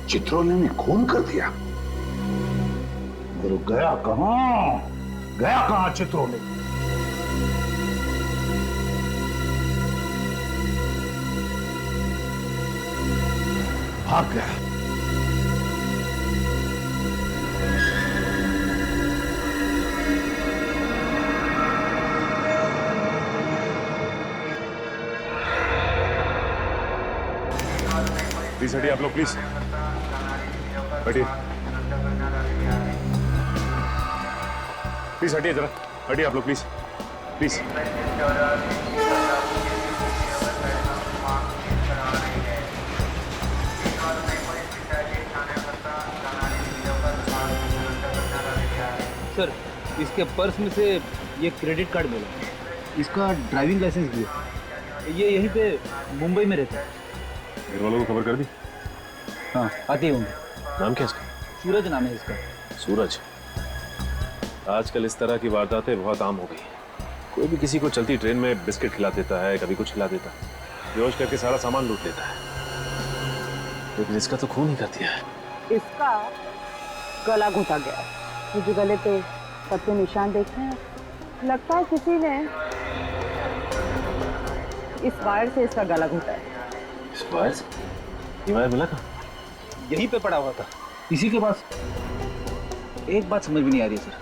चित्रोले ने खून कर दिया। गुरु गया कहां? गया कहां चित्रोले? भाग गया। प्लीज हटिए आप लोग, प्लीज हटिए, प्लीज हटिए जरा, हटिए आप लोग प्लीज, प्लीज। सर, इसके पर्स में से ये क्रेडिट कार्ड मिला, इसका ड्राइविंग लाइसेंस भी है। ये यहीं पे मुंबई में रहता है। घर वालों को खबर कर दी? हाँ, आते होंगे। नाम क्या इसका? सूरज नाम है इसका। सूरज। आजकल इस तरह की वारदातें बहुत आम हो गई हैं। कोई भी किसी को चलती ट्रेन में बिस्किट खिला देता है, कभी कुछ खिला देता है, बेहोश करके सारा सामान लूट लेता है। लेकिन इसका तो खून ही कर दिया है। इसका गला घोटा गया। मुझे गले पे पत्ते निशान देखे हैं, लगता है किसी ने इस वायर से इसका गला घोटा है। इस वायर से? ये वायर मिला था? यहीं पे पड़ा हुआ था, इसी के पास। एक बात समझ में नहीं आ रही सर,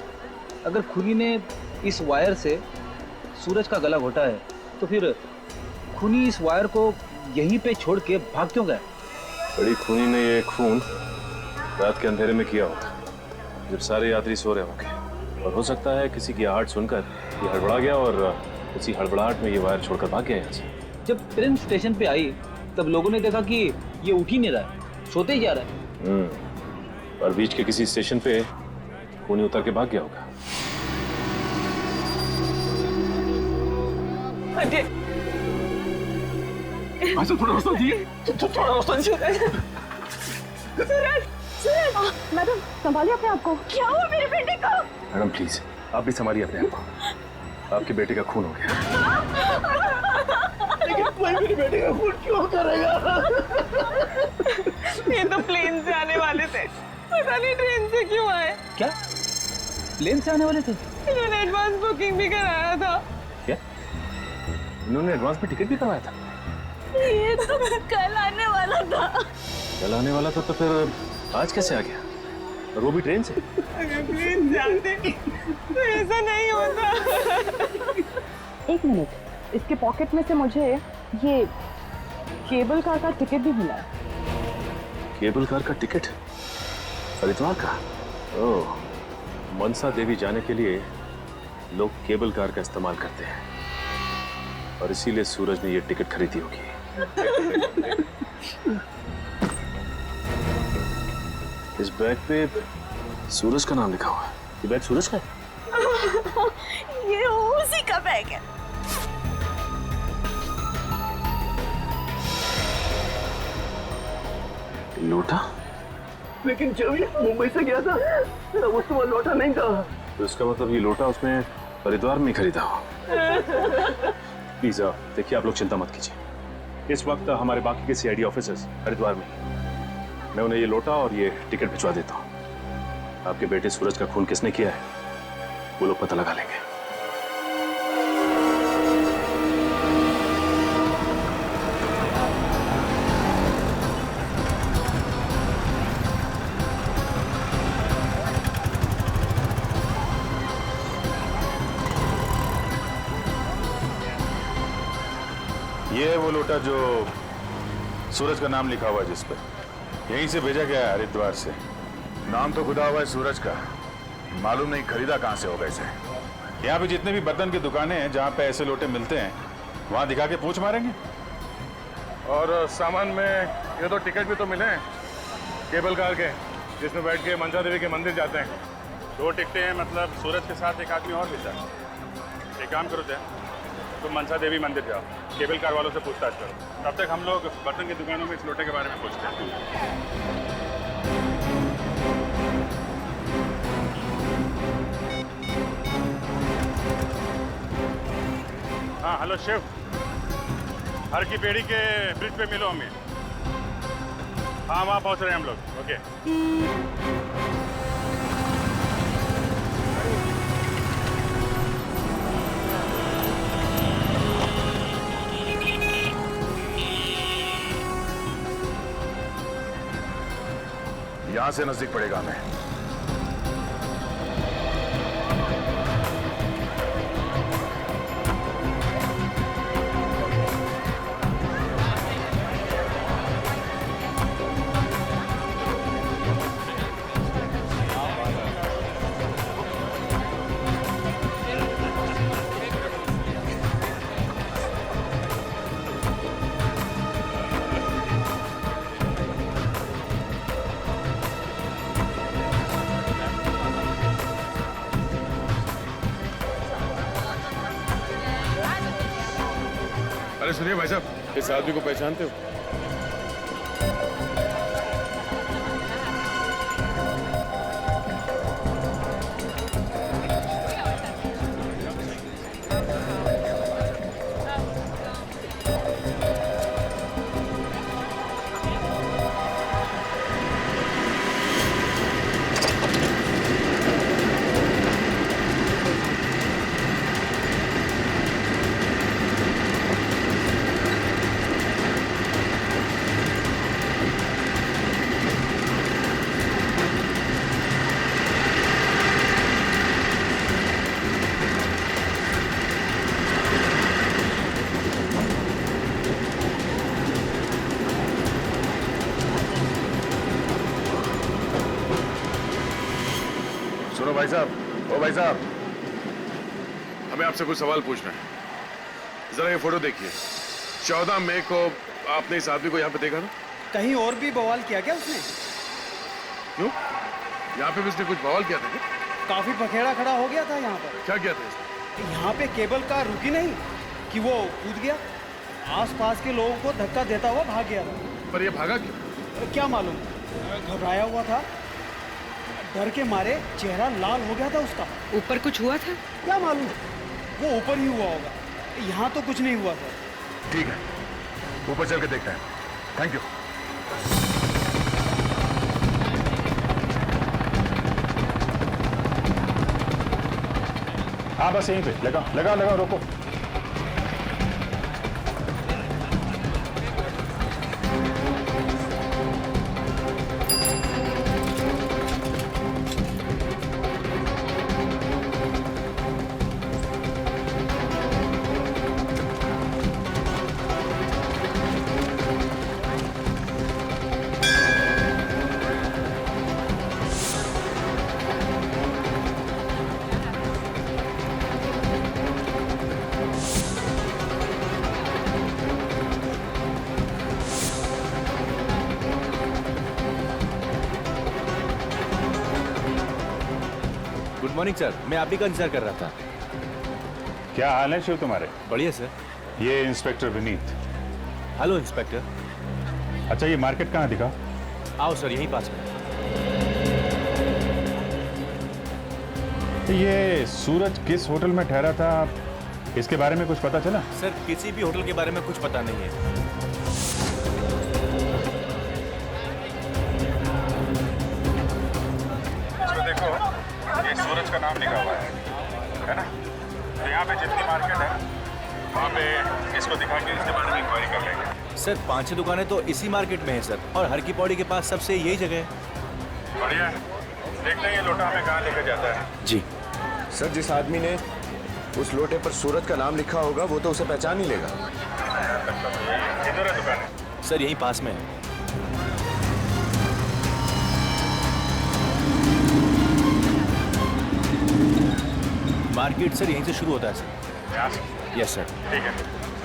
अगर खूनी ने इस वायर से सूरज का गला घोटा है तो फिर खूनी इस वायर को यहीं पे छोड़ के भाग क्यों गया? बड़ी खूनी ने ये खून रात के अंधेरे में किया होगा, जब सारे यात्री सो रहे होंगे। और हो सकता है किसी की आहट सुनकर ये हड़बड़ा गया और उसी हड़बड़ाहट में ये वायर छोड़कर भाग गया यहाँ से। जब ट्रेन स्टेशन पे आई तब लोगों ने देखा कि ये उठ ही नहीं रहा है, सोते ही जा रहा है। और बीच के किसी स्टेशन पे खूनी उतर के भाग गया होगा। थोड़ा रास्ता दिए, थोड़ा रास्ता दीजिए। मैडम संभालिए अपने आप को। क्या हुआ मेरे बेटे को? मैडम प्लीज आप भी संभालिए अपने आप को। आपके बेटे का खून हो गया। लेकिन कोई मेरे बेटे का खून क्यों करेगा? ये तो प्लेन से आने वाले थे, पता नहीं ट्रेन से क्यों आए। क्या प्लेन से आने वाले थे? इन्होंने एडवांस बुकिंग भी कराया था। क्या इन्होंने एडवांस में टिकट भी करवाया था? ये तो कल आने वाला था। कल आने वाला था तो फिर आज कैसे आ गया? और वो भी ट्रेन से? अगर प्लेन जाते तो ऐसा नहीं होता। एक मिनट, इसके पॉकेट में से मुझे ये केबल कार का टिकट भी मिला है। केबल कार का टिकट? हरिद्वार का? ओह, मनसा देवी जाने के लिए लोग केबल कार का इस्तेमाल करते हैं और इसीलिए सूरज ने ये टिकट खरीदी होगी। इस बैग पे सूरज का नाम लिखा हुआ है। ये बैग सूरज का है? ये उसी का बैग है। लोटा? लेकिन जब ये मुंबई से गया था तब उसके बाद लौटा नहीं था। तो इसका मतलब ये लोटा उसने हरिद्वार में खरीदा हो। प्लीज देखिए, आप लोग चिंता मत कीजिए। इस वक्त हमारे बाकी के सीआईडी ऑफिसर्स हरिद्वार में, मैं उन्हें ये लोटा और ये टिकट भिजवा देता हूँ। आपके बेटे सूरज का खून किसने किया है वो लोग पता लगा लेंगे। ये है वो लोटा जो सूरज का नाम लिखा हुआ है जिस पर। यहीं से भेजा गया है हरिद्वार से। नाम तो खुदा हुआ है सूरज का, मालूम नहीं खरीदा कहाँ से होगा इसे। यहाँ पे जितने भी बर्तन की दुकानें हैं जहाँ पे ऐसे लोटे मिलते हैं वहाँ दिखा के पूछ मारेंगे। और सामान में ये तो टिकट भी तो मिले हैं केबल कार के, जिसमें बैठ के मनसा देवी के मंदिर जाते हैं। 2 टिकटें हैं, मतलब सूरज के साथ एक आदमी और भी था। एक काम करो जय, तुम मनसा देवी मंदिर जाओ, केबल कार वालों से पूछताछ करो। तब तक हम लोग बर्तन की दुकानों में इस लोटे के बारे में पूछते हैं। हाँ हेलो शिव, हर की पेड़ी के ब्रिज पे मिलो हमें। हाँ वहाँ पहुँच रहे हैं हम लोग। ओके। यहाँ से नजदीक पड़ेगा हमें। अरे सुनिए भाई साहब, इस आदमी को पहचानते हो? सुनो भाई साहब, ओ भाई साहब, हमें आपसे कुछ सवाल पूछना है। जरा ये फोटो देखिए। 14 मई को आपने इस आदमी को यहाँ पे देखा ना? कहीं और भी बवाल किया क्या उसने? क्यों? यहाँ पे भी उसने कुछ बवाल किया था क्या? काफी पखेड़ा खड़ा हो गया था यहाँ पर। क्या किया था इसने? यहाँ पे केबल कार रुकी नहीं कि वो कूद गया, आसपास के लोगों को धक्का देता हुआ भाग गया था। पर ये भागा क्यों? क्या मालूम, घबराया हुआ था, डर के मारे चेहरा लाल हो गया था उसका। ऊपर कुछ हुआ था? क्या मालूम, वो ऊपर ही हुआ होगा, यहाँ तो कुछ नहीं हुआ था। ठीक है, ऊपर चल के देखते हैं। Thank you. हाँ बस यहीं पे लगा लगा लगा, रोको। गुड मॉर्निंग सर, मैं आप ही का इंतजार कर रहा था। क्या हाल है शिव तुम्हारे? बढ़िया सर। ये इंस्पेक्टर विनीत। Hello inspector. अच्छा ये मार्केट कहाँ दिखा? आओ सर, यहीं पास में। ये सूरज किस होटल में ठहरा था, इसके बारे में कुछ पता चला? सर किसी भी होटल के बारे में कुछ पता नहीं है। देखो, ये सूरज का नाम लिखा हुआ है ना? तो यहाँ पे जितनी मार्केट है, वहाँ पे इसको दिखा के इसके बारे में इंक्वायरी कर लेंगे। सर 5-6 दुकानें तो इसी मार्केट में है सर, और हर की पौड़ी के पास सबसे यही जगह है। बढ़िया है, देखते हैं ये लोटा हमें कहाँ लेकर जाता है। जी सर, जिस आदमी ने उस लोटे पर सूरज का नाम लिखा होगा वो तो उसे पहचान ही लेगा। इधर है दुकान? सर यहीं पास में है। मार्केट सर यहीं से शुरू होता है सर। यहाँ से? Yes sir. ठीक है,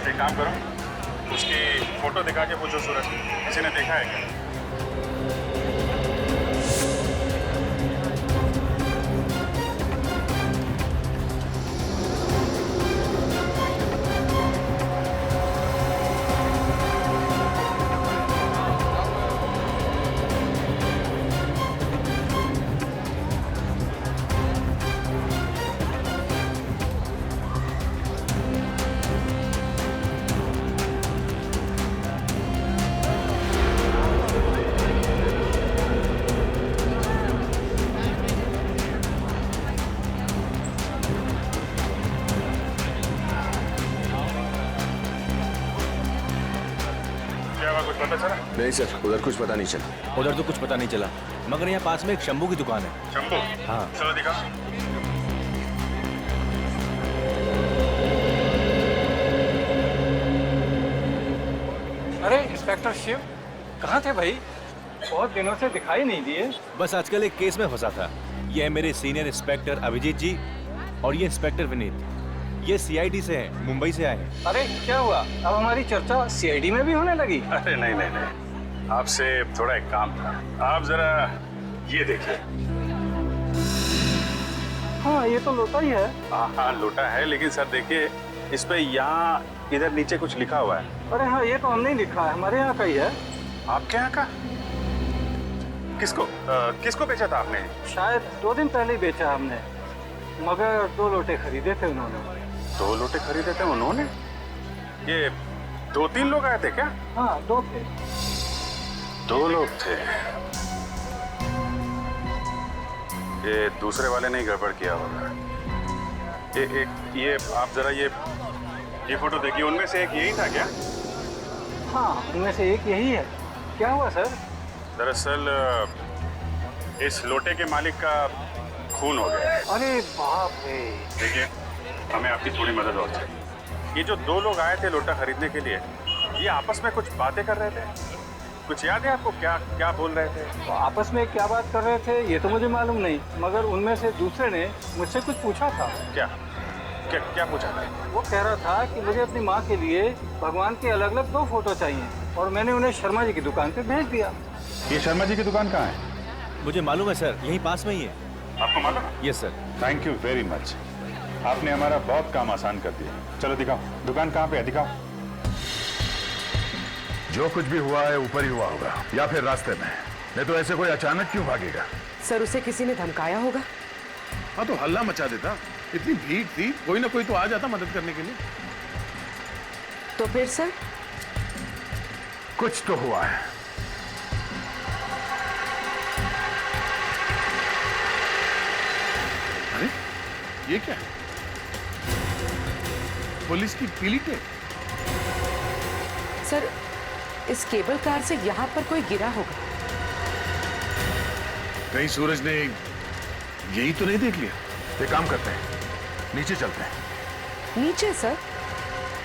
एक काम करो, उसकी फोटो दिखा के पूछो सूरज किसी ने देखा है क्या? पता चला? नहीं सर, उधर कुछ पता नहीं चला। उधर तो कुछ पता नहीं चला, मगर यहाँ पास में एक शंभू की दुकान है। शंभू? हाँ। चलो दिखा। अरे इंस्पेक्टर शिव, कहाँ थे भाई? बहुत दिनों से दिखाई नहीं दिए। बस आजकल एक केस में फंसा था। ये है मेरे सीनियर इंस्पेक्टर अभिजीत जी और ये इंस्पेक्टर विनीत। ये सीआईडी से हैं, मुंबई से आए हैं। अरे क्या हुआ? अब हमारी चर्चा सीआईडी में भी होने लगी? अरे नहीं नहीं नहीं, आपसे थोड़ा एक काम था। आप जरा ये देखिए। हाँ, ये तो लोटा ही है। हाँ लोटा है, लेकिन सर देखिए इस पे यहाँ इधर नीचे कुछ लिखा हुआ है। अरे हाँ, ये तो हमने ही लिखा है, हमारे यहाँ का ही है। आपके यहाँ का? किसको किसको बेचा था आपने? शायद 2 दिन पहले ही बेचा हमने, मगर 2 लोटे खरीदे थे उन्होंने। 2 लोटे खरीदे थे उन्होंने? ये 2-3 लोग आए थे क्या? हाँ, 2 थे। 2 लोग थे। ये दूसरे वाले ने गड़बड़ किया होगा। ये आप जरा ये फोटो देखिए, उनमें से एक यही था क्या? हाँ, उनमें से एक यही है। क्या हुआ सर? दरअसल इस लोटे के मालिक का खून हो गया। अरे बाप रे। देखिए, हमें आपकी थोड़ी मदद और चाहिए। ये जो 2 लोग आए थे लोटा खरीदने के लिए, ये आपस में कुछ बातें कर रहे थे। कुछ याद है आपको क्या क्या बोल रहे थे? तो आपस में क्या बात कर रहे थे ये तो मुझे मालूम नहीं, मगर उनमें से दूसरे ने मुझसे कुछ पूछा था। क्या क्या क्या पूछा था? वो कह रहा था कि मुझे अपनी माँ के लिए भगवान के अलग अलग 2 फोटो चाहिए, और मैंने उन्हें शर्मा जी की दुकान पे भेज दिया। ये शर्मा जी की दुकान कहाँ है? मुझे मालूम है सर, यहीं पास में ही है। आपको मालूम है? Yes sir. Thank you very much, आपने हमारा बहुत काम आसान कर दिया। चलो दिखाओ, दुकान कहाँ पे है, दिखाओ। जो कुछ भी हुआ है ऊपर ही हुआ होगा, या फिर रास्ते में। नहीं तो ऐसे कोई अचानक क्यों भागेगा? सर, उसे किसी ने धमकाया होगा। हाँ तो हल्ला मचा देता, इतनी भीड़ थी, कोई ना कोई तो आ जाता मदद करने के लिए। तो फिर सर? कुछ तो हुआ है। अरे ये क्या है? पुलिस की पीली टेप। सर, इस केबल कार से यहाँ पर कोई गिरा होगा। कहीं सूरज ने यही तो नहीं देख लिया? एक काम करते हैं, नीचे चलते हैं। नीचे सर?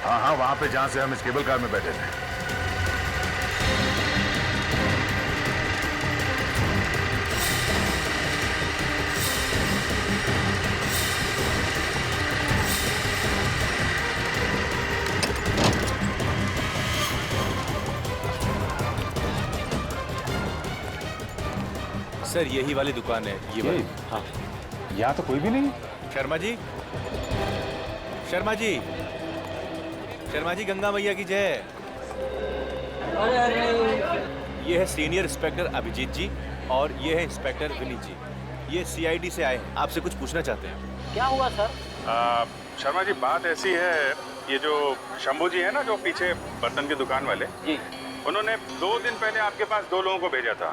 हाँ हाँ, वहां पे जहां से हम इस केबल कार में बैठे थे। सर यही वाली दुकान है, ये वाली। हाँ। यहाँ तो कोई भी नहीं। शर्मा जी, शर्मा जी, शर्मा जी, गंगा मैया की जय। अरे अरे, ये है सीनियर इंस्पेक्टर अभिजीत जी और ये है इंस्पेक्टर विनीत जी। ये सीआईडी से आए हैं, आपसे कुछ पूछना चाहते हैं। क्या हुआ सर? शर्मा जी, बात ऐसी है, ये जो शंभू जी है ना, जो पीछे बर्तन की दुकान वाले जी, उन्होंने 2 दिन पहले आपके पास 2 लोगों को भेजा था।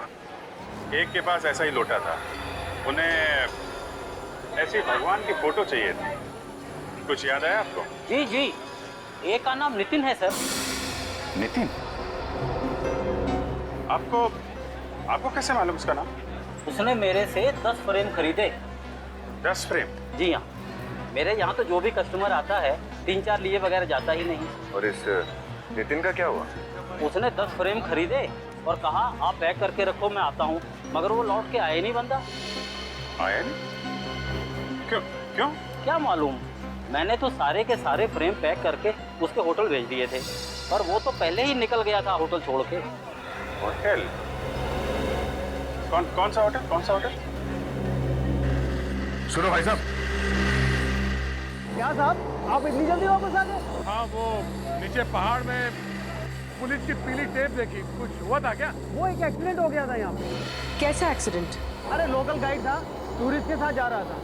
एक के पास ऐसा ही लोटा था, उन्हें ऐसी भगवान की फोटो चाहिए थी। कुछ याद आया आपको? जी जी, एक का नाम नितिन है सर। नितिन? आपको आपको कैसे मालूम उसका नाम? उसने मेरे से 10 फ्रेम खरीदे। 10 फ्रेम? जी हाँ, मेरे यहाँ तो जो भी कस्टमर आता है 3-4 लिए बगैर जाता ही नहीं। और इस नितिन का क्या हुआ? उसने 10 फ्रेम खरीदे और कहा आप पैक करके रखो, मैं आता हूँ, मगर वो लौट के आए नहीं बंदा। आया नहीं? क्यों क्यों? क्या मालूम, मैंने तो सारे के सारे फ्रेम पैक करके उसके होटल भेज दिए थे, पर वो तो पहले ही निकल गया था होटल छोड़ के। होटल? कौन सा होटल? कौन सा होटल? सुनो भाई साहब। क्या साहब, आप इतनी जल्दी वापस आ गए? हाँ, वो नीचे पहाड़ में पुलिस की पीली टेप देखी, कुछ हुआ था क्या? वो एक एक्सीडेंट हो गया था यहाँ पे। कैसा एक्सीडेंट? अरे लोकल गाइड था, टूरिस्ट के साथ जा रहा था।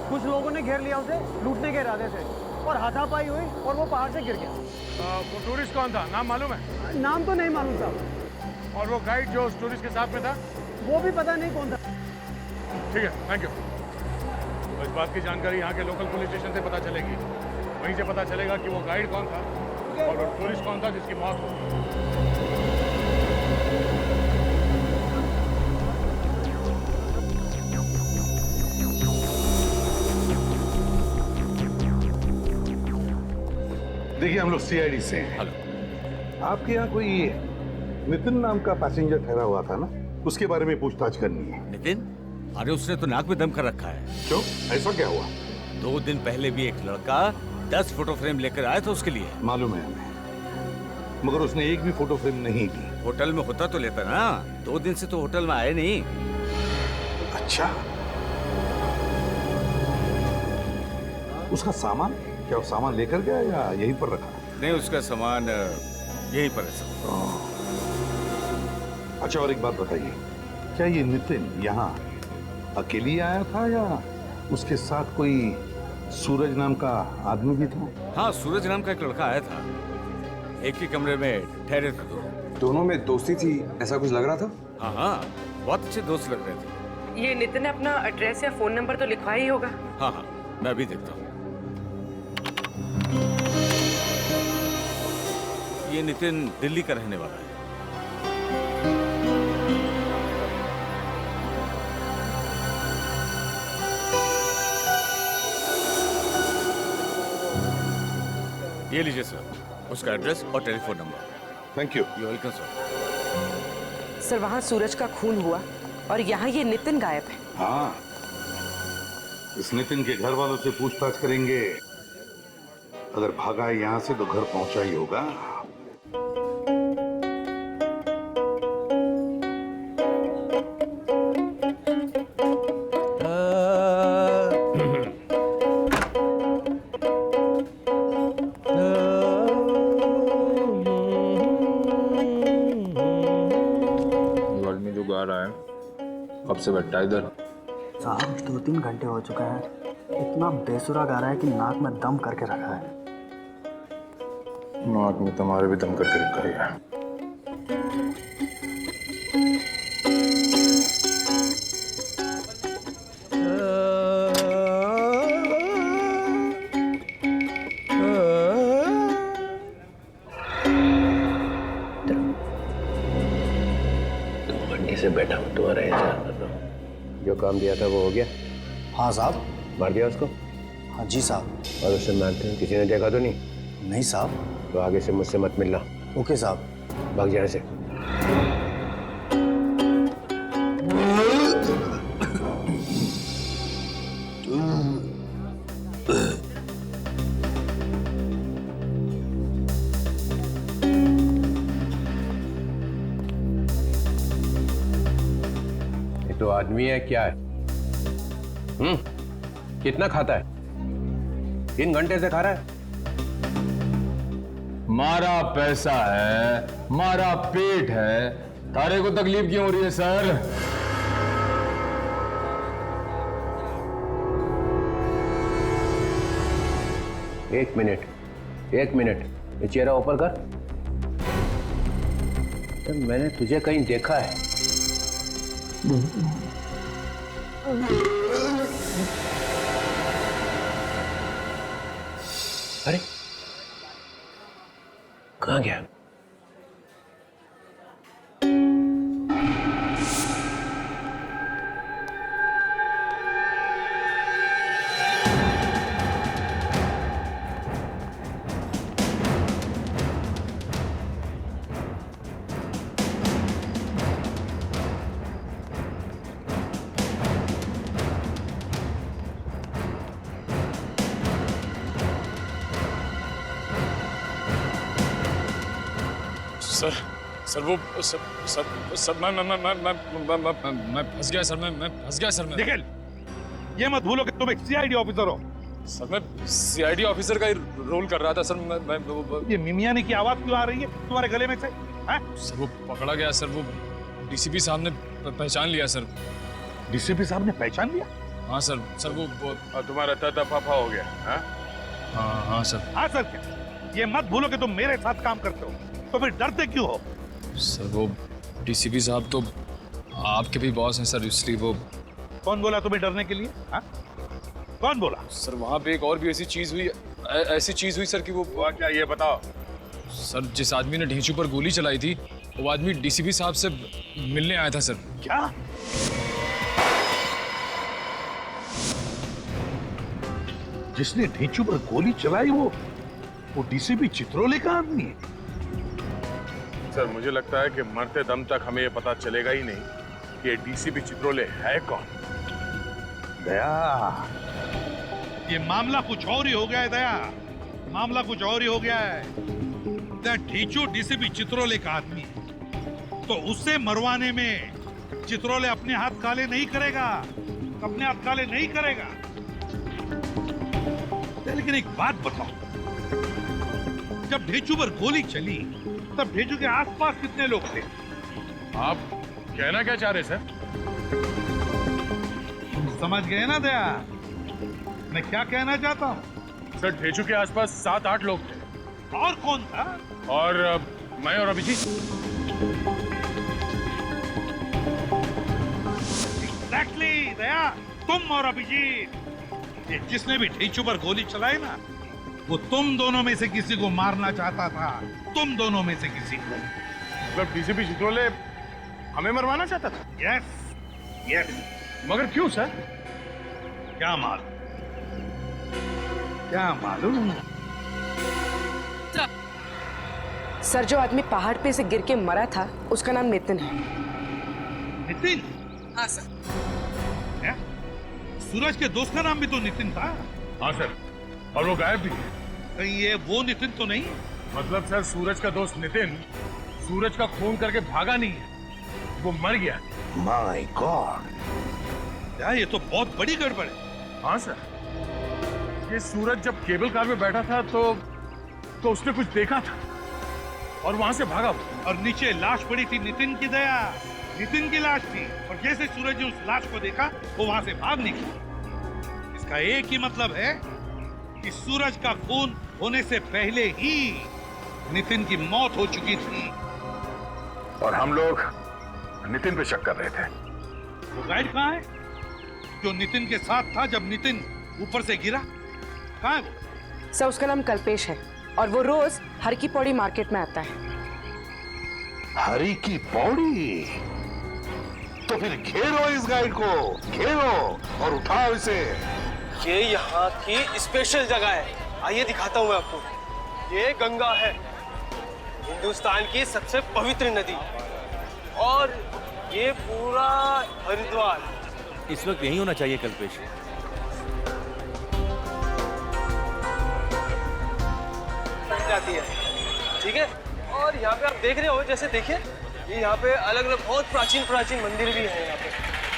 कुछ लोगों ने घेर लिया उसे, लूटने के इरादे से, और हाथापाई हुई और वो पहाड़ से गिर गया। वो टूरिस्ट कौन था, नाम मालूम है? नाम तो नहीं मालूम साहब। और वो गाइड जो उस टूरिस्ट के साथ में था? वो भी पता नहीं कौन था। ठीक है, थैंक यू। तो इस बात की जानकारी यहाँ के लोकल पुलिस स्टेशन से पता चलेगी, वहीं से पता चलेगा कि वो गाइड कौन था और वो टूरिस्ट कौन था जिसकी मौत हो। देखिए हम लोग सीआईडी से हैं। हेलो। आपके यहाँ कोई नितिन नाम का पैसेंजर ठहरा हुआ था ना, उसके बारे में पूछताछ करनी है। नितिन? अरे उसने तो नाक में दम कर रखा है। क्यों, ऐसा क्या हुआ? 2 दिन पहले भी एक लड़का 10 फोटो फ्रेम लेकर आया था उसके लिए। मालूम है हमें, मगर उसने एक भी फोटो फ्रेम नहीं दी। होटल में होता तो लेता ना, 2 दिन से तो होटल में आए नहीं। अच्छा, उसका सामान क्या, वो सामान लेकर गया या यहीं पर रखा? नहीं, उसका सामान यहीं पर है सब। अच्छा, और एक बात बताइए, क्या ये नितिन यहाँ अकेले आया था या उसके साथ कोई सूरज नाम का आदमी भी था? हाँ, सूरज नाम का एक लड़का आया था, एक ही कमरे में ठहरे थे दोनों में दोस्ती थी, ऐसा कुछ लग रहा था? हाँ हाँ, बहुत अच्छे दोस्त लग रहे थे। ये नितिन ने अपना एड्रेस या फोन नंबर तो लिखवा ही होगा। हाँ हाँ, मैं भी देखता हूँ। ये नितिन दिल्ली का रहने वाला है। ये लीजिए सर, उसका एड्रेस और telephone number. Thank you. You welcome sir. Sir, वहाँ सूरज का खून हुआ और यहाँ ये नितिन गायब है। हाँ, इस नितिन के घर वालों से पूछताछ करेंगे। अगर भागा है यहाँ से तो घर पहुंचा ही होगा। आदमी जो गा रहा है कब से बैठा है इधर? साहब 2-3 घंटे हो चुके हैं, इतना बेसुरा गा रहा है कि नाक में दम करके रखा है। नाक में तुम्हारे भी दम करके रखा है। से बैठा हूँ, तुम्हारा इंतजार कर रहा हूँ। जो काम दिया था वो हो गया? हाँ साहब। मार दिया उसको? हाँ जी साहब। और उससे मारते हैं किसी ने देखा तो नहीं? नहीं साहब। तो आगे से मुझसे मत मिलना। ओके साहब। भाग जाने से। तो आदमी है क्या है? कितना खाता है? 3 घंटे से खा रहा है। मारा पैसा है, मारा पेट है, तारे को तकलीफ क्यों हो रही है सर? एक मिनट, ये चेहरा ऊपर कर। तो मैंने तुझे कहीं देखा है। अरे कहाँ गया? सर वो सर मैं फंस गया सर। मैं फंस गया सर। मैं निखिल, ये मत भूलो कि तुम एक सीआईडी ऑफिसर हो। सर मैं सीआईडी ऑफिसर का ही रोल कर रहा था सर। मैं ये मिमियानी की आवाज क्यों आ रही है तुम्हारे गले में से? सर वो पकड़ा गया सर। वो डीसीपी साहब ने पहचान लिया सर। डीसीपी साहब ने पहचान लिया? हाँ सर। सर वो तुम्हारा तफाफा हो गया? हाँ सर। हाँ सर क्या? ये मत भूलो कि तुम मेरे साथ काम करते हो, तो फिर डरते क्यों हो? सर वो डीसीपी साहब तो आपके भी बॉस हैं सर, इसलिए वो। कौन बोला तुम्हें डरने के लिए? हाँ, कौन बोला? सर वहाँ पे एक और भी ऐसी चीज हुई सर कि वो क्या, ये बताओ। सर जिस आदमी ने ढींचू पर गोली चलाई थी वो आदमी डीसीपी साहब से मिलने आया था सर। क्या? जिसने ढींचू पर गोली चलाई वो वो डीसीपी चित्रोले का आदमी है। सर मुझे लगता है कि मरते दम तक हमें ये पता चलेगा ही नहीं कि डीसीपी चित्रोले है कौन। दया, ये मामला कुछ और ही हो गया है दया, मामला कुछ और ही हो गया है। ढीचू डीसीपी चित्रोले का आदमी है, तो उससे मरवाने में चित्रोले अपने हाथ काले नहीं करेगा, अपने हाथ काले नहीं करेगा। लेकिन एक बात बताओ, जब ढेचू पर गोली चली तब ढेचू के आसपास कितने लोग थे? आप कहना क्या चाह रहे सर? तुम समझ गए ना दया मैं क्या कहना चाहता हूँ? सर ढेचू के आसपास 7-8 लोग थे। और कौन था? और मैं और अभिजीत। एग्जैक्टली दया, तुम और अभिजीत। ये जिसने भी ढेचू पर गोली चलाई ना, वो तुम दोनों में से किसी को मारना चाहता था, तुम दोनों में से किसी को। मतलब डीसीपी चित्रोले हमें मरवाना चाहता था? Yes yes. मगर क्यों सर? क्या मालूम, क्या मालूम। सर जो आदमी पहाड़ पे से गिर के मरा था उसका नाम नितिन है। नितिन? हाँ सर। क्या? सूरज के दोस्त का नाम भी तो नितिन था। हाँ सर, और वो गायब भी है। कहीं ये वो नितिन तो नहीं? मतलब सर सूरज का दोस्त नितिन सूरज का खून करके भागा नहीं है, वो मर गया। माय गॉड, यार ये तो बहुत बड़ी गड़बड़ है। हाँ सर, ये सूरज जब केबल कार में बैठा था तो उसने कुछ देखा था और वहां से भागा। और नीचे लाश पड़ी थी नितिन की दया, नितिन की लाश थी। और जैसे सूरज ने उस लाश को देखा वो वहां से भाग निकला। इसका एक ही मतलब है कि सूरज का खून होने से पहले ही नितिन की मौत हो चुकी थी। और हम लोग नितिन पे शक कर रहे थे। वो गाइड कहाँ है जो नितिन के साथ था जब नितिन ऊपर से गिरा? कहाँ है वो? सर उसका नाम कल्पेश है और वो रोज हर की पौड़ी मार्केट में आता है। हरी की पौड़ी? तो फिर घेरो इस गाइड को, घेरो और उठाओ इसे। ये यहाँ की स्पेशल जगह है, आइए दिखाता हूँ मैं आपको। ये गंगा है, हिंदुस्तान की सबसे पवित्र नदी, और ये पूरा हरिद्वार। इस वक्त यही होना चाहिए कल्पेश। जाती है, ठीक है। और यहाँ पे आप देख रहे हो, जैसे देखिए ये यहाँ पे अलग अलग बहुत प्राचीन प्राचीन मंदिर भी हैं यहाँ पे।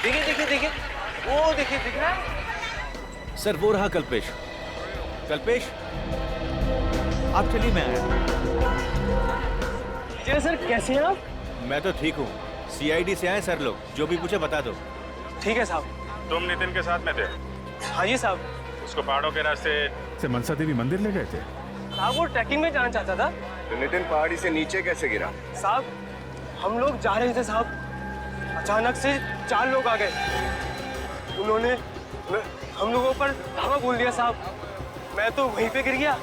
देखिए देखिए देखिए, वो देखिए, दिख रहा है? सर वो रहा कल्पेश। कल्पेश आप चलिए, मैं आया। जी सर, कैसे हैं आप? मैं तो ठीक हूँ। सीआईडी से आए सर लोग, जो भी पूछे बता दो। ठीक है साहब। तुम नितिन के साथ में थे? हाँ जी साहब। उसको पहाड़ों के रास्ते से मनसा देवी मंदिर ले गए थे? साहब वो ट्रैकिंग में जाना चाहता था। तो नितिन पहाड़ी से नीचे कैसे गिरा? साहब हम लोग जा रहे थे साहब, अचानक से 4 लोग आ गए। उन्होंने हम लोगों पर धावा बोल दिया साहब। मैं तो वहीं पे गिर गया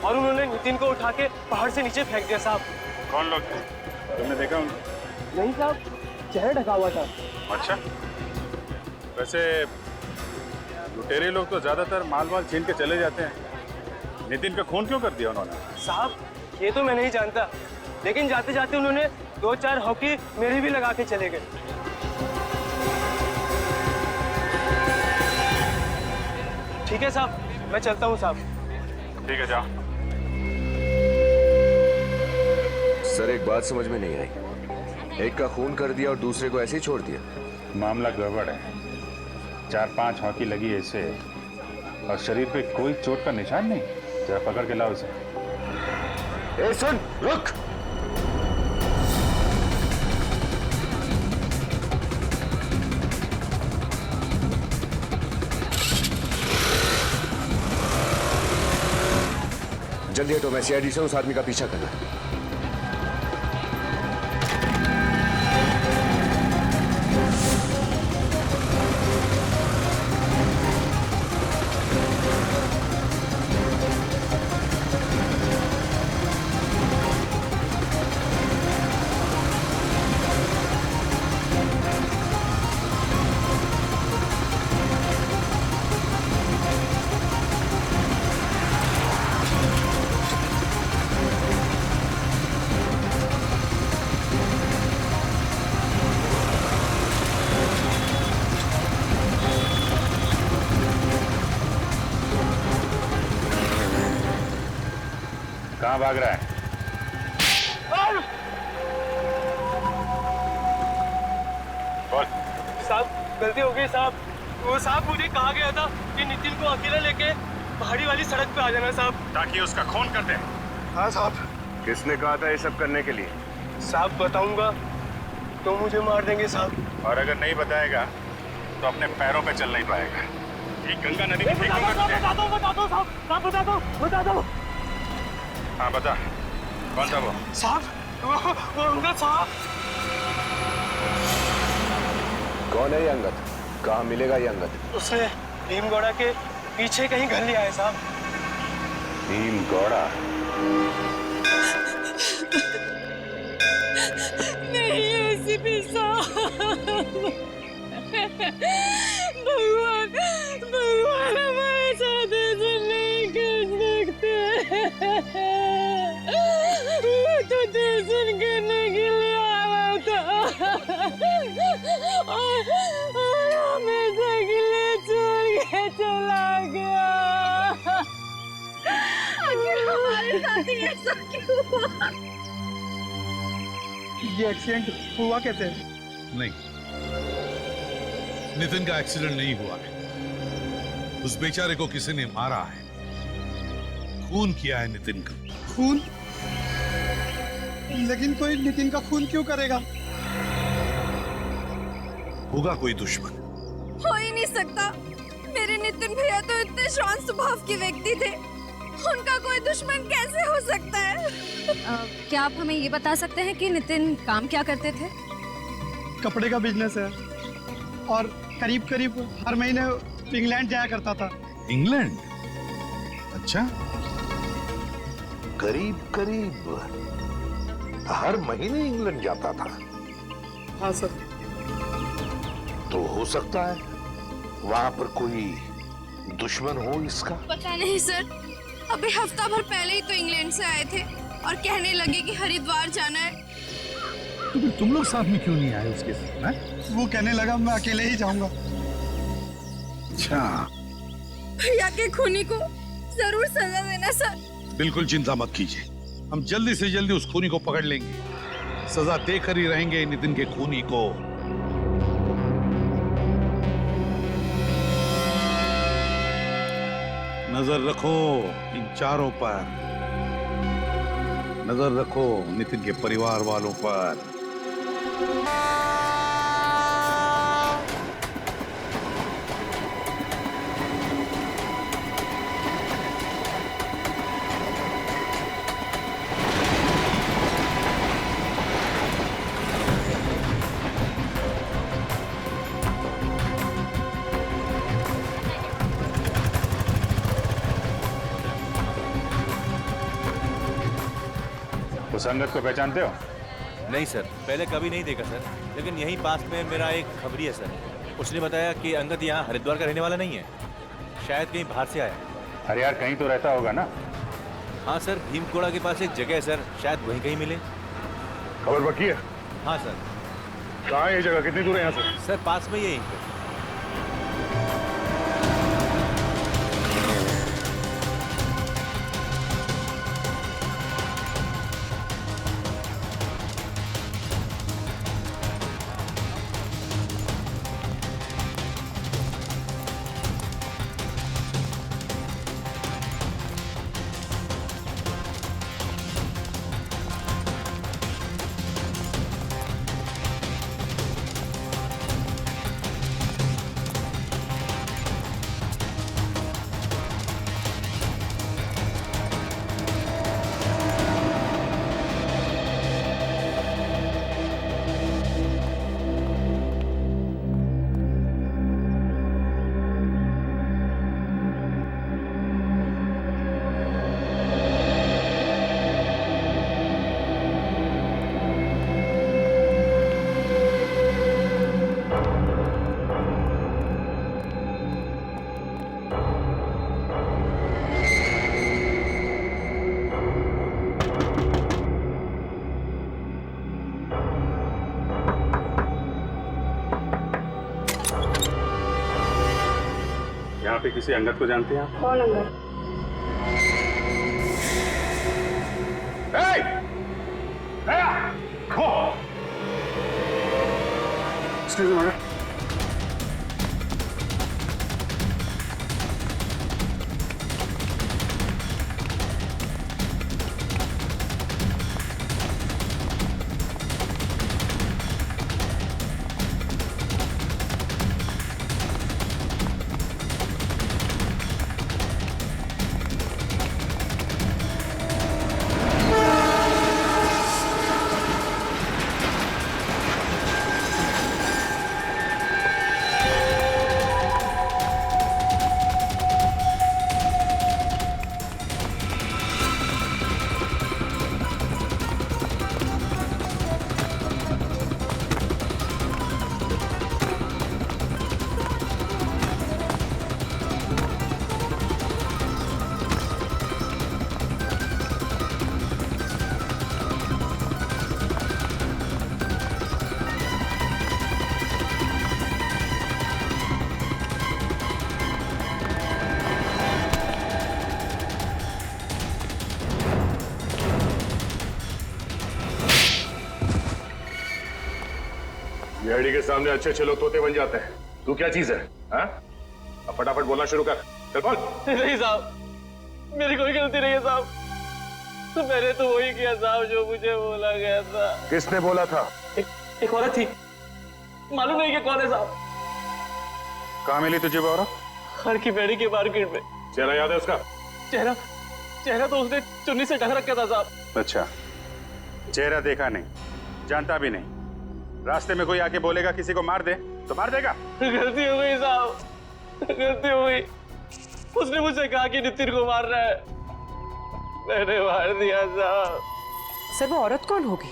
और उन्होंने नितिन को उठा के पहाड़ से नीचे फेंक दिया साहब। कौन लोग थे? तुमने देखा उनको? नहीं साहब, चेहरा ढका हुआ था। अच्छा, वैसे लुटेरे लोग तो ज्यादातर माल वाल छीन के चले जाते हैं। नितिन का खून क्यों कर दिया उन्होंने? साहब ये तो मैं नहीं जानता, लेकिन जाते जाते उन्होंने 2-4 हॉकी मेरे भी लगा के चले गए। ठीक है साहब, मैं चलता हूँ साहब। ठीक है, जा। सर एक बात समझ में नहीं आई, एक का खून कर दिया और दूसरे को ऐसे ही छोड़ दिया। मामला गड़बड़ है। 4-5 हॉकी लगी है इसे और शरीर पे कोई चोट का निशान नहीं। जरा पकड़ के लाओ इसे। ए सुन, रुक। जल्दी हटो, मैं सीआईडी से उस आदमी का पीछा करना है। कहाँ भाग रहा है? बोल। साहब गलती हो गई साहब। वो साहब मुझे कहा गया था कि नितिन को अकेला लेके पहाड़ी वाली सड़क पे आ जाना साहब, ताकि उसका खून कर दे। हाँ साहब। किसने कहा था ये सब करने के लिए? साहब बताऊंगा तो मुझे मार देंगे साहब। और अगर नहीं बताएगा तो अपने पैरों पे चल नहीं पाएगा। ये गंगा नदी में बता दो साहब, बता दो। हाँ बता, कौन था वो? साहब वो अंगद साहब। कौन है ये अंगद? कहाँ मिलेगा ये अंगद? उसे भीमगौड़ा के पीछे कहीं घर लिया है साहब। भीमगौड़ा? नहीं एसीपी साहब, भगवान हमारे साथ ऐसा नहीं कर सकते। वो तो दर्शन करने के लिए आया था और हमें अकेले छोड़ के चला गया। आखिर हमारे साथ ही ऐसा क्यों हुआ? ये एक्सीडेंट हुआ कैसे? नहीं, नितिन का एक्सीडेंट नहीं हुआ है। उस बेचारे को किसी ने मारा है, खून किया है नितिन का। खून? लेकिन कोई नितिन का खून क्यों करेगा? होगा कोई दुश्मन। हो ही नहीं सकता। मेरे नितिन भैया तो इतने शांत स्वभाव के व्यक्ति थे, उनका कोई दुश्मन कैसे हो सकता है? क्या आप हमें ये बता सकते हैं कि नितिन काम क्या करते थे? कपड़े का बिजनेस है और करीब करीब हर महीने इंग्लैंड जाया करता था। इंग्लैंड? अच्छा। करीब करीब हर महीने इंग्लैंड जाता था? हाँ सर। तो हो सकता है वहां पर कोई दुश्मन हो इसका। पता नहीं सर, अभी हफ्ता भर पहले ही तो इंग्लैंड से आए थे और कहने लगे कि हरिद्वार जाना है। तो फिर तुम लोग साथ में क्यों नहीं आए उसके साथ? वो कहने लगा मैं अकेले ही जाऊंगा। अच्छा। भैया के खूनी को जरूर सजा देना सर। बिल्कुल चिंता मत कीजिए, हम जल्दी से जल्दी उस खूनी को पकड़ लेंगे। सजा देकर ही रहेंगे नितिन के खूनी को। नजर रखो इन चारों पर, नजर रखो नितिन के परिवार वालों पर। उस अंगद को पहचानते हो? नहीं सर, पहले कभी नहीं देखा सर, लेकिन यहीं पास में मेरा एक खबरी है सर। उसने बताया कि अंगद यहाँ हरिद्वार का रहने वाला नहीं है, शायद कहीं बाहर से आया। अरे यार कहीं तो रहता होगा ना? हाँ सर, भीमकोड़ा के पास एक जगह है सर, शायद वहीं कहीं मिले। खबर बाकी है? हाँ सर। कहाँ है ये जगह, कितनी दूर है यहाँ से? सर पास में ही यहीं पे। यहाँ पे किसी अंगद को जानते हैं आप? कौन Angad? Excuse me madam. Daddy के सामने अच्छे अच्छे लोग तोते बन जाते हैं। तू क्या चीज है? हाँ? अब फटाफट बोलना शुरू कर। चल बोल। नहीं साहब, मेरी कोई गलती नहीं है साहब। तो मैंने तो वही किया साहब जो मुझे बोला गया था। किसने बोला था? एक औरत थी, मालूम नहीं कि कौन है साहब। कहाँ मिली तुझे वो औरत? हर की पेड़ी के मार्केट में। चेहरा याद है उसका? चेहरा तो उसने चुन्नी से ढक रखा था साहब। अच्छा, चेहरा देखा नहीं, जानता भी नहीं। रास्ते में कोई आके बोलेगा किसी को मार दे तो मार देगा? गलती हो गई साहब, गलती हो गई। उसने मुझसे कहा कि नितिन को मार रहा है, मैंने मार दिया साहब। सर वो औरत कौन होगी?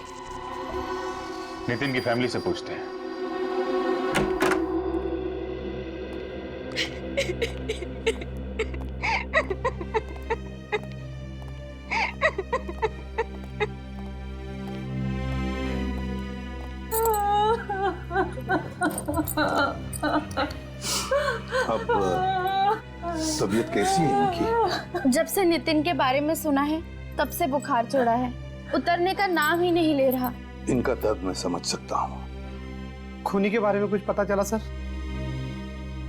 नितिन की फैमिली से पूछते हैं। अब तबीयत कैसी है इनकी? जब से नितिन के बारे में सुना है तब से बुखार चढ़ा है, उतरने का नाम ही नहीं ले रहा। इनका दर्द मैं समझ सकता हूँ। खूनी के बारे में कुछ पता चला सर?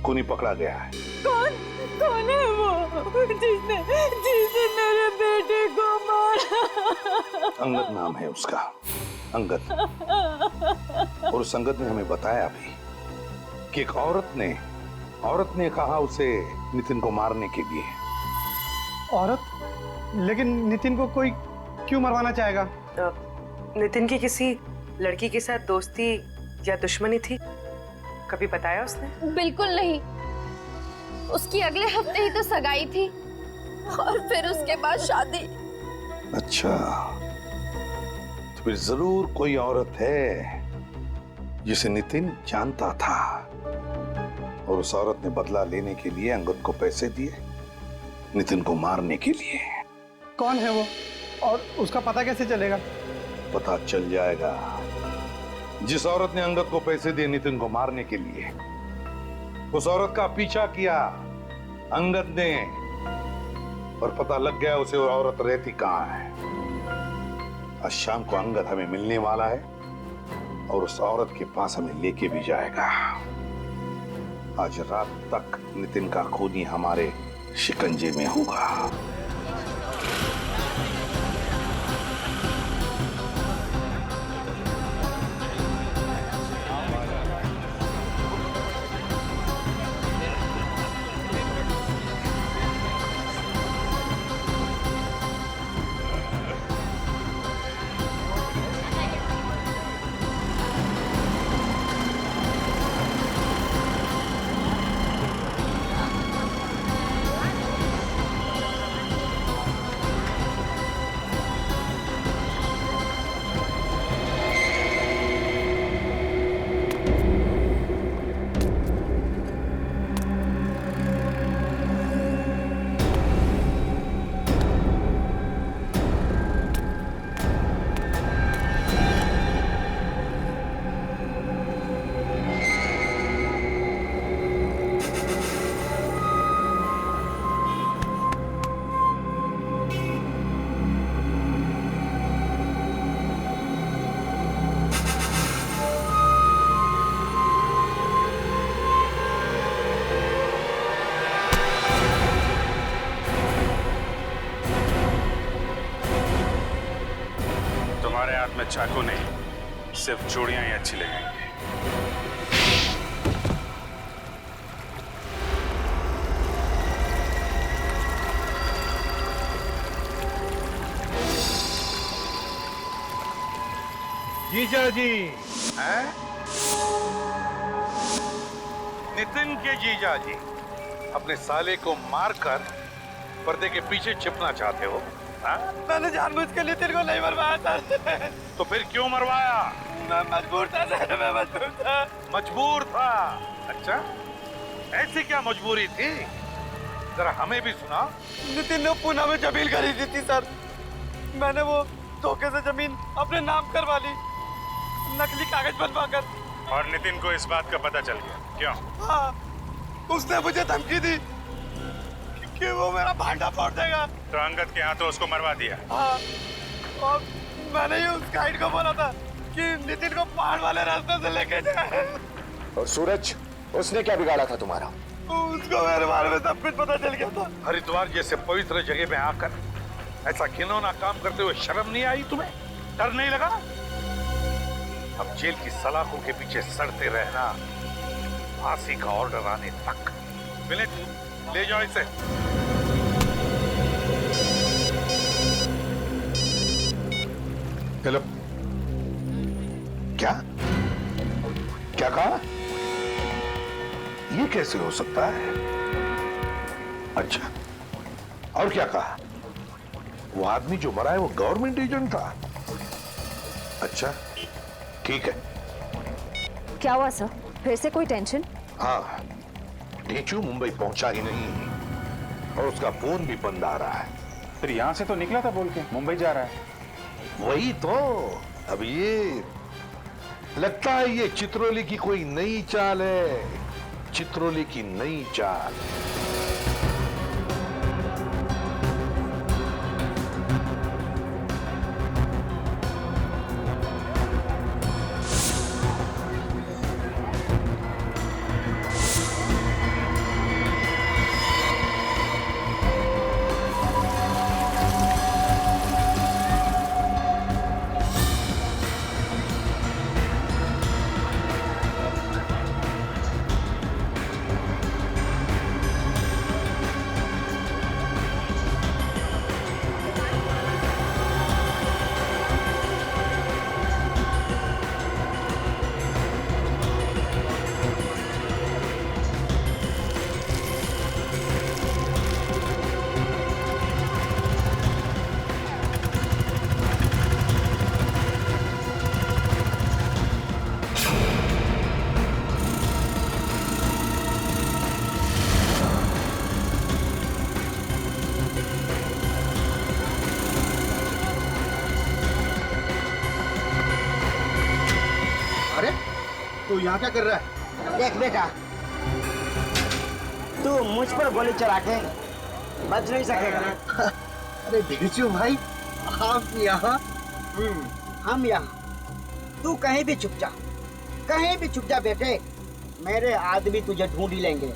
खूनी पकड़ा गया है। कौन है वो जिसने मेरे बेटे को मारा? अंगद नाम है उसका, अंगद। और उस अंगद ने हमें बताया भी कि एक औरत ने कहा उसे नितिन को मारने के लिए। औरत? लेकिन नितिन को कोई क्यों मरवाना चाहेगा? नितिन की किसी लड़की के साथ दोस्ती या दुश्मनी थी? कभी बताया उसने? बिल्कुल नहीं, उसकी अगले हफ्ते ही तो सगाई थी और फिर उसके बाद शादी। अच्छा, तो फिर जरूर कोई औरत है जिसे नितिन जानता था और उस औरत ने बदला लेने के लिए अंगद को पैसे दिए नितिन को मारने के लिए। कौन है वो और उसका पता कैसे चलेगा? पता चल जाएगा। जिस औरत ने अंगद को पैसे दिए नितिन को मारने के लिए, उस औरत का पीछा किया अंगद ने और पता लग गया उसे वो औरत रहती कहां है। आज शाम को अंगद हमें मिलने वाला है और उस औरत के पास हमें लेके भी जाएगा। आज रात तक नितिन का खूनी हमारे शिकंजे में होगा। में चाकू नहीं, सिर्फ चूड़ियां ही अच्छी लगेंगी। जीजा जी हैं? नितिन के जीजा जी अपने साले को मारकर पर्दे के पीछे छिपना चाहते हो? हाँ? मैंने जानबूझ के नितिन को नहीं मरवाया था। तो फिर क्यों मरवाया? मैं मजबूर था सर, मैं मजबूर था। मजबूर था? अच्छा, ऐसी क्या मजबूरी थी? जरा हमें भी सुना। नितिन ने पुणे में जमीन खरीदी थी सर। मैंने वो धोखे से जमीन अपने नाम करवा ली, नकली कागज बनवा कर। और नितिन को इस बात का पता चल गया? क्यों? हाँ, उसने मुझे धमकी दी कि वो मेरा भांडा फोड़ देगा। तो अंगद के हाथों उसको मरवा दिया? हाँ, और मैंने ही उस गाइड को बोला था कि नितिन को पहाड़ वाले रास्ते से लेके जाए। और सूरज, उसने क्या बिगाड़ा था तुम्हारा? उसको मेरे बारे में सब कुछ पता चल गया था। हरिद्वार जैसे पवित्र जगह में आकर ऐसा घिनौना काम करते हुए शर्म नहीं आई तुम्हें? डर नहीं लगा? अब जेल की सलाखों के पीछे सड़ते रहना, फांसी का ऑर्डर आने तक। विलेज, ले जाओ इसे। हेलो, क्या क्या कहा? ये कैसे हो सकता है? अच्छा, और क्या कहा? वो आदमी जो मरा है वो गवर्नमेंट एजेंट था? अच्छा, ठीक है। क्या हुआ सर, फिर से कोई टेंशन? हाँ, ढेंचू मुंबई पहुंचा ही नहीं और उसका फोन भी बंद आ रहा है। फिर यहां से तो निकला था बोल के मुंबई जा रहा है। वही तो। अब ये लगता है ये चित्रोली की कोई नई चाल है, चित्रोली की नई चाल। तू यहाँ क्या कर रहा है? देख बेटा, तू मुझ पर गोली चला के बच नहीं सकेगा। अरे ढेंचू भाई, आप यहाँ? हम यहाँ। तू कहीं भी छुप जा, कहीं भी छुप जा बेटे, मेरे आदमी तुझे ढूंढ ही लेंगे।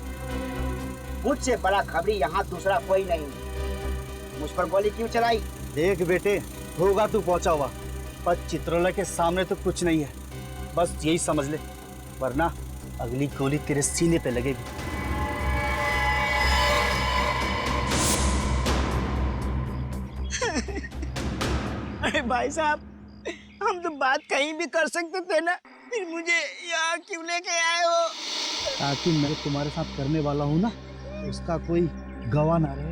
मुझसे बड़ा खबरी यहाँ दूसरा कोई नहीं। मुझ पर गोली क्यों चलाई? देख बेटे, होगा तू पहुंचा हुआ, पर चित्रोला के सामने तो कुछ नहीं है, बस यही समझ ले, वरना अगली गोली तेरे सीने पे लगेगी। अरे भाई साहब, हम तो बात कहीं भी कर सकते थे ना, फिर मुझे यहाँ क्यों लेके आए हो? ताकि मैं तुम्हारे साथ करने वाला हूँ ना, उसका कोई गवाह ना रहे।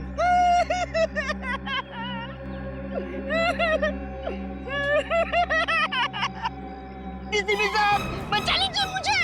साहब, बचा लीजिए मुझे।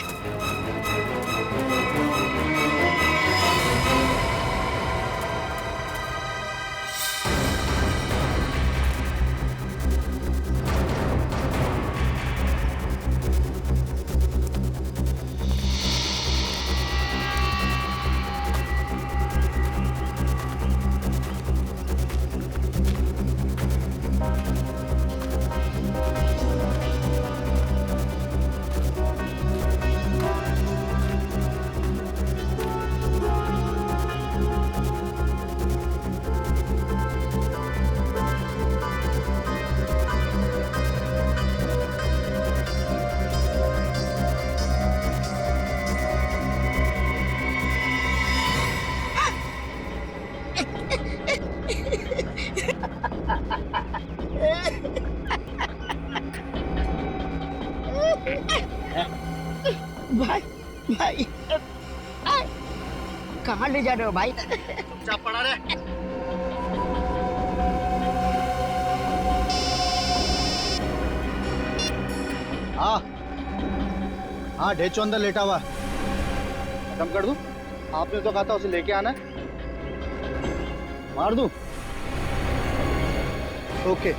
नहीं जा रहे हो भाई? चुपचाप पड़ा रहे। हाँ हाँ, ढेचो अंदर लेटा हुआ है। खत्म कर दूं? आपने तो कहा था उसे लेके आना है। मार दूं? ओके।